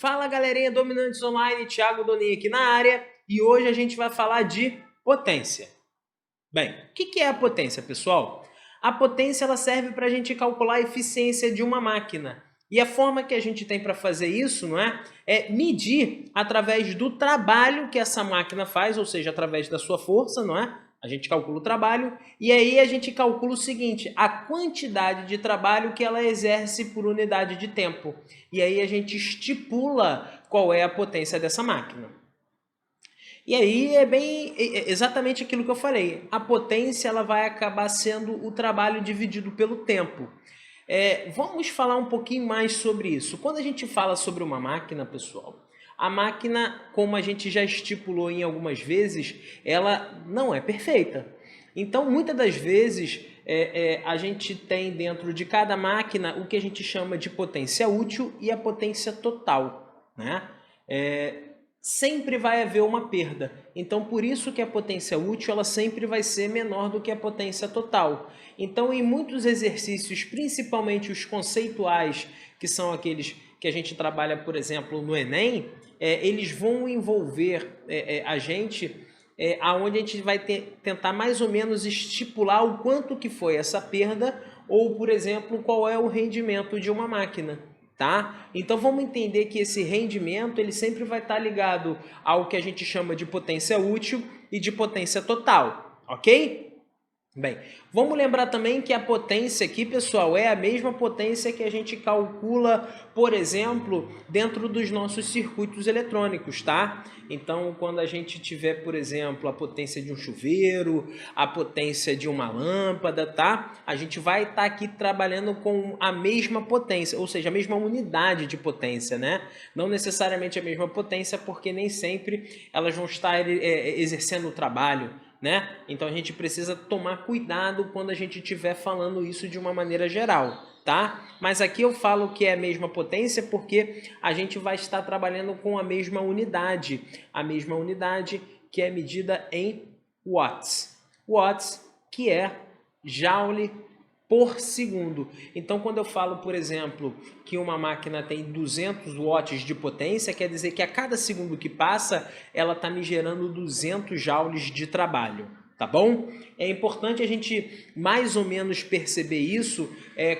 Fala galerinha Dominantes Online, Thiago Doninho aqui na área e hoje a gente vai falar de potência. Bem, o que é a potência, pessoal? A potência ela serve para a gente calcular a eficiência de uma máquina. E a forma que a gente tem para fazer isso, não é? É medir através do trabalho que essa máquina faz, ou seja, através da sua força, não é? A gente calcula o trabalho e aí a gente calcula o seguinte, a quantidade de trabalho que ela exerce por unidade de tempo. E aí a gente estipula qual é a potência dessa máquina. E aí é bem exatamente aquilo que eu falei. A potência ela vai acabar sendo o trabalho dividido pelo tempo. Vamos falar um pouquinho mais sobre isso. Quando a gente fala sobre uma máquina, pessoal, a máquina, como a gente já estipulou em algumas vezes, ela não é perfeita. Então, muitas das vezes, a gente tem dentro de cada máquina o que a gente chama de potência útil e a potência total, né? Sempre vai haver uma perda. Então, por isso que a potência útil ela sempre vai ser menor do que a potência total. Então, em muitos exercícios, principalmente os conceituais, que são aqueles que a gente trabalha, por exemplo, no Enem, eles vão envolver a gente, aonde a gente vai tentar mais ou menos estipular o quanto que foi essa perda ou, por exemplo, qual é o rendimento de uma máquina. Tá? Então vamos entender que esse rendimento ele sempre vai estar ligado ao que a gente chama de potência útil e de potência total, ok? Bem, vamos lembrar também que a potência aqui, pessoal, é a mesma potência que a gente calcula, por exemplo, dentro dos nossos circuitos eletrônicos, tá? Então, quando a gente tiver, por exemplo, a potência de um chuveiro, a potência de uma lâmpada, tá? A gente vai estar aqui trabalhando com a mesma potência, ou seja, a mesma unidade de potência, né? Não necessariamente a mesma potência, porque nem sempre elas vão estar exercendo o trabalho, né? Então a gente precisa tomar cuidado quando a gente estiver falando isso de uma maneira geral, tá? Mas aqui eu falo que é a mesma potência porque a gente vai estar trabalhando com a mesma unidade que é medida em watts. Watts, que é joule por segundo. Então, quando eu falo, por exemplo, que uma máquina tem 200 watts de potência, quer dizer que a cada segundo que passa, ela está me gerando 200 joules de trabalho, tá bom? É importante a gente mais ou menos perceber isso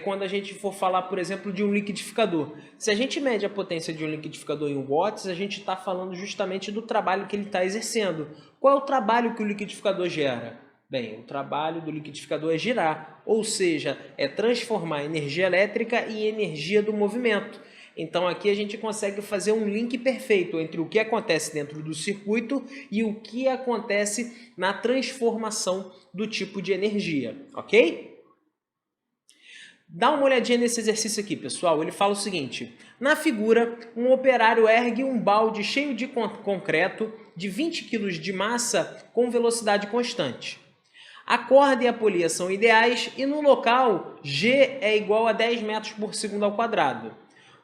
quando a gente for falar, por exemplo, de um liquidificador. Se a gente mede a potência de um liquidificador em watts, a gente está falando justamente do trabalho que ele está exercendo. Qual é o trabalho que o liquidificador gera? Bem, o trabalho do liquidificador é girar, ou seja, é transformar energia elétrica em energia do movimento. Então aqui a gente consegue fazer um link perfeito entre o que acontece dentro do circuito e o que acontece na transformação do tipo de energia, ok? Dá uma olhadinha nesse exercício aqui, pessoal. Ele fala o seguinte: na figura, um operário ergue um balde cheio de concreto de 20 kg de massa com velocidade constante. A corda e a polia são ideais e no local G é igual a 10 metros por segundo ao quadrado.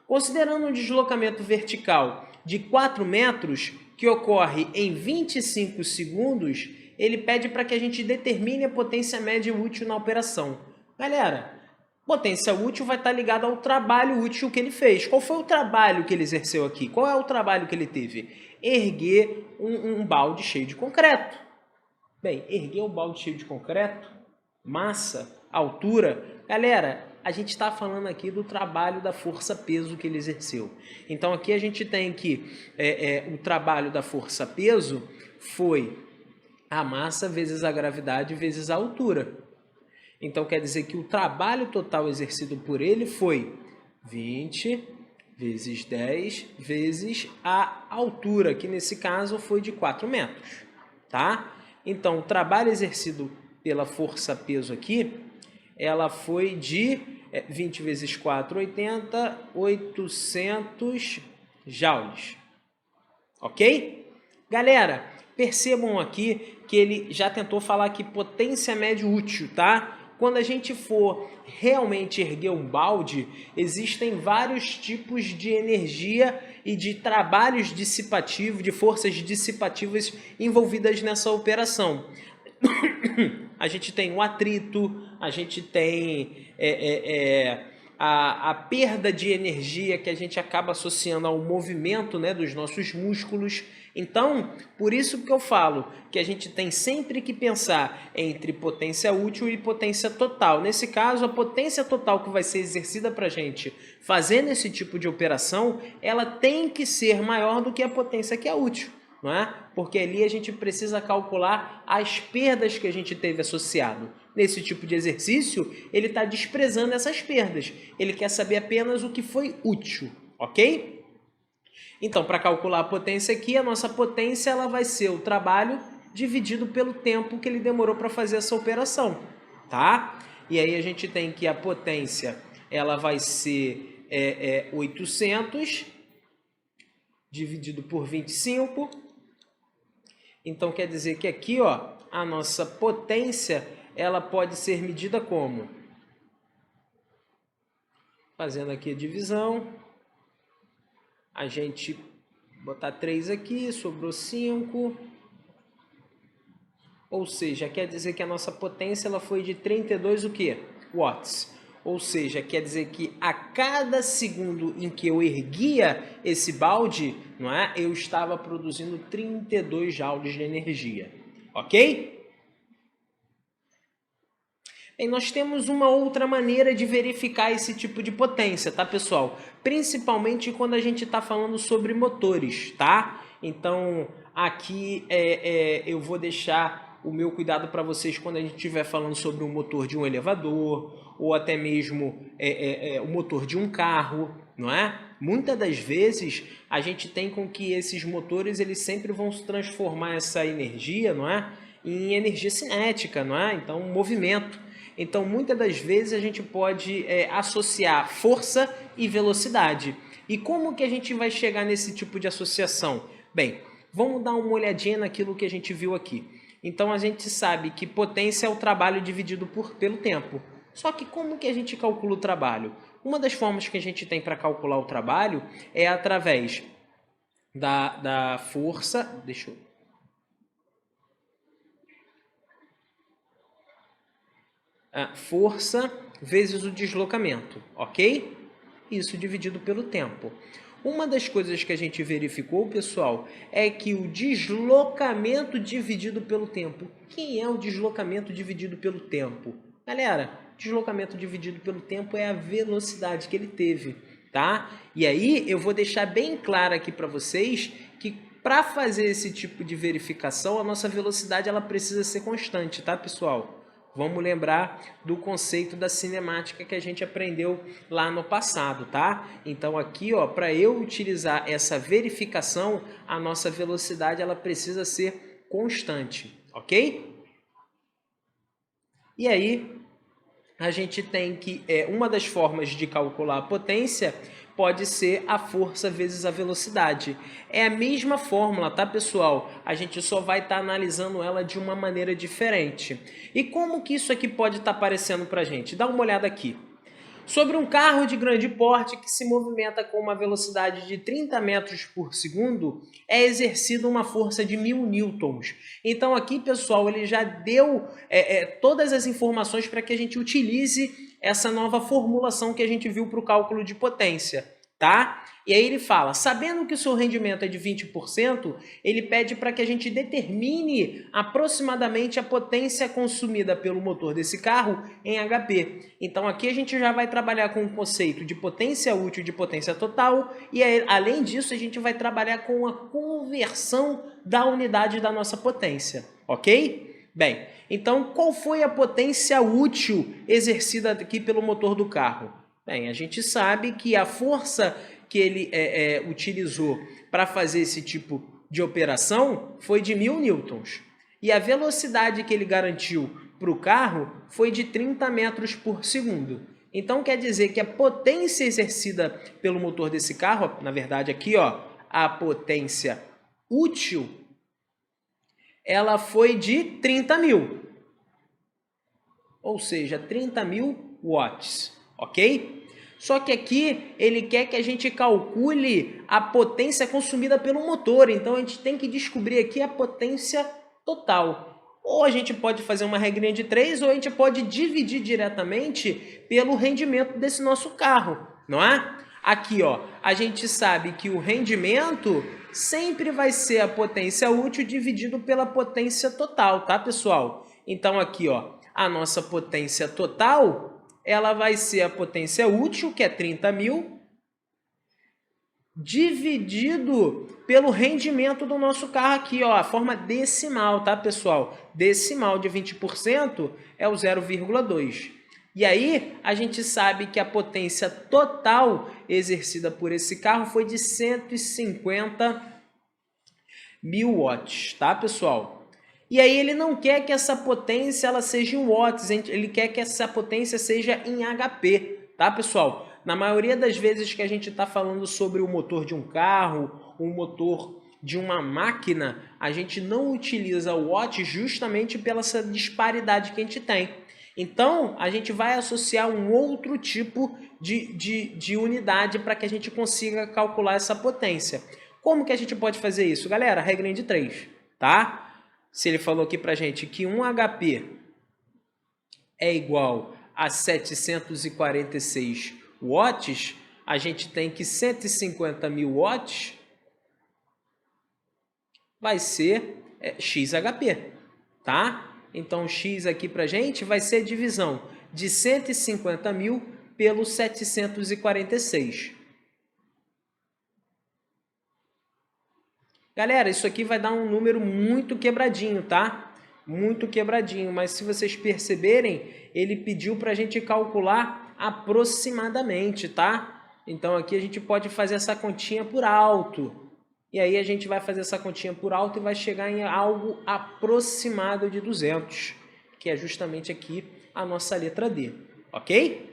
Considerando um deslocamento vertical de 4 metros, que ocorre em 25 segundos, ele pede para que a gente determine a potência média útil na operação. Galera, potência útil vai estar ligada ao trabalho útil que ele fez. Qual foi o trabalho que ele exerceu aqui? Qual é o trabalho que ele teve? Erguer um balde cheio de concreto. Bem, erguer um balde cheio de concreto, massa, altura, galera, a gente está falando aqui do trabalho da força-peso que ele exerceu. Então aqui a gente tem que o trabalho da força-peso foi a massa vezes a gravidade vezes a altura. Então quer dizer que o trabalho total exercido por ele foi 20 vezes 10 vezes a altura, que nesse caso foi de 4 metros, tá? Então, o trabalho exercido pela força-peso aqui, ela foi de 20 vezes 4, 80, 800 joules. Ok? Galera, percebam aqui que ele já tentou falar que potência média útil, tá? Quando a gente for realmente erguer um balde, existem vários tipos de energia e de trabalhos dissipativos, de forças dissipativas envolvidas nessa operação. A gente tem o atrito, a gente tem a perda de energia que a gente acaba associando ao movimento, né, dos nossos músculos. Então, por isso que eu falo que a gente tem sempre que pensar entre potência útil e potência total. Nesse caso, a potência total que vai ser exercida para a gente fazendo esse tipo de operação, ela tem que ser maior do que a potência que é útil, não é? Porque ali a gente precisa calcular as perdas que a gente teve associado. Nesse tipo de exercício, ele está desprezando essas perdas. Ele quer saber apenas o que foi útil, ok? Então, para calcular a potência aqui, a nossa potência ela vai ser o trabalho dividido pelo tempo que ele demorou para fazer essa operação, tá? E aí a gente tem que a potência ela vai ser 800 dividido por 25. Então, quer dizer que aqui, ó, a nossa potência ela pode ser medida como? Fazendo aqui a divisão, a gente botar 3 aqui, sobrou 5. Ou seja, quer dizer que a nossa potência ela foi de 32 o quê? Watts. Ou seja, quer dizer que a cada segundo em que eu erguia esse balde, não é? Eu estava produzindo 32 joules de energia. Ok? Bem, nós temos uma outra maneira de verificar esse tipo de potência, tá, pessoal? Principalmente quando a gente está falando sobre motores, tá? Então, aqui eu vou deixar o meu cuidado para vocês quando a gente estiver falando sobre o motor de um elevador ou até mesmo o motor de um carro, não é? Muitas das vezes a gente tem com que esses motores eles sempre vão transformar essa energia, não é? Em energia cinética, não é? Então, movimento. Então, muitas das vezes a gente pode associar força e velocidade. E como que a gente vai chegar nesse tipo de associação? Bem, vamos dar uma olhadinha naquilo que a gente viu aqui. Então, a gente sabe que potência é o trabalho dividido pelo tempo. Só que como que a gente calcula o trabalho? Uma das formas que a gente tem para calcular o trabalho é através da força... Deixa eu... força vezes o deslocamento, ok? Isso dividido pelo tempo. Uma das coisas que a gente verificou, pessoal, é que o deslocamento dividido pelo tempo. Quem é o deslocamento dividido pelo tempo? Galera, deslocamento dividido pelo tempo é a velocidade que ele teve, tá? E aí eu vou deixar bem claro aqui para vocês que para fazer esse tipo de verificação, a nossa velocidade ela precisa ser constante, tá, pessoal? Vamos lembrar do conceito da cinemática que a gente aprendeu lá no passado, tá? Então aqui, ó, para eu utilizar essa verificação, a nossa velocidade ela precisa ser constante, ok? E aí, a gente tem que uma das formas de calcular a potência pode ser a força vezes a velocidade. É a mesma fórmula, tá, pessoal? A gente só vai estar analisando ela de uma maneira diferente. E como que isso aqui pode estar aparecendo para a gente? Dá uma olhada aqui. Sobre um carro de grande porte que se movimenta com uma velocidade de 30 metros por segundo, é exercida uma força de 1000 newtons. Então aqui, pessoal, ele já deu todas as informações para que a gente utilize essa nova formulação que a gente viu para o cálculo de potência, tá? E aí ele fala, sabendo que o seu rendimento é de 20%, ele pede para que a gente determine aproximadamente a potência consumida pelo motor desse carro em HP. Então aqui a gente já vai trabalhar com o conceito de potência útil e de potência total, e aí, além disso a gente vai trabalhar com a conversão da unidade da nossa potência, ok? Bem, então qual foi a potência útil exercida aqui pelo motor do carro? Bem, a gente sabe que a força que ele utilizou para fazer esse tipo de operação foi de 1000 newtons. E a velocidade que ele garantiu para o carro foi de 30 metros por segundo. Então quer dizer que a potência exercida pelo motor desse carro, na verdade aqui, ó, a potência útil, ela foi de 30.000. Ou seja, 30.000 watts, ok? Só que aqui ele quer que a gente calcule a potência consumida pelo motor. Então a gente tem que descobrir aqui a potência total. Ou a gente pode fazer uma regrinha de 3, ou a gente pode dividir diretamente pelo rendimento desse nosso carro, não é? Aqui, ó, a gente sabe que o rendimento sempre vai ser a potência útil dividido pela potência total, tá, pessoal? Então, aqui, ó, a nossa potência total, ela vai ser a potência útil, que é 30.000, dividido pelo rendimento do nosso carro aqui, ó, a forma decimal, tá, pessoal? Decimal de 20% é o 0,2. E aí, a gente sabe que a potência total exercida por esse carro foi de 150.000 watts, tá, pessoal? E aí ele não quer que essa potência ela seja em watts, ele quer que essa potência seja em HP, tá, pessoal? Na maioria das vezes que a gente está falando sobre o motor de um carro, o motor de uma máquina, a gente não utiliza o watt justamente pela essa disparidade que a gente tem. Então, a gente vai associar um outro tipo de unidade para que a gente consiga calcular essa potência. Como que a gente pode fazer isso? Galera, regrinha de 3, tá? Se ele falou aqui para a gente que 1 HP é igual a 746 watts, a gente tem que 150.000 watts vai ser XHP, tá? Então, X aqui para a gente vai ser a divisão de 150.000 pelo 746. Galera, isso aqui vai dar um número muito quebradinho, tá? Muito quebradinho, mas se vocês perceberem, ele pediu para a gente calcular aproximadamente, tá? Então, aqui a gente pode fazer essa continha por alto. E aí a gente vai fazer essa continha por alto e vai chegar em algo aproximado de 200, que é justamente aqui a nossa letra D, ok?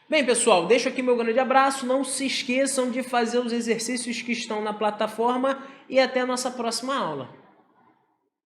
Bem, pessoal, deixo aqui meu grande abraço. Não se esqueçam de fazer os exercícios que estão na plataforma e até a nossa próxima aula.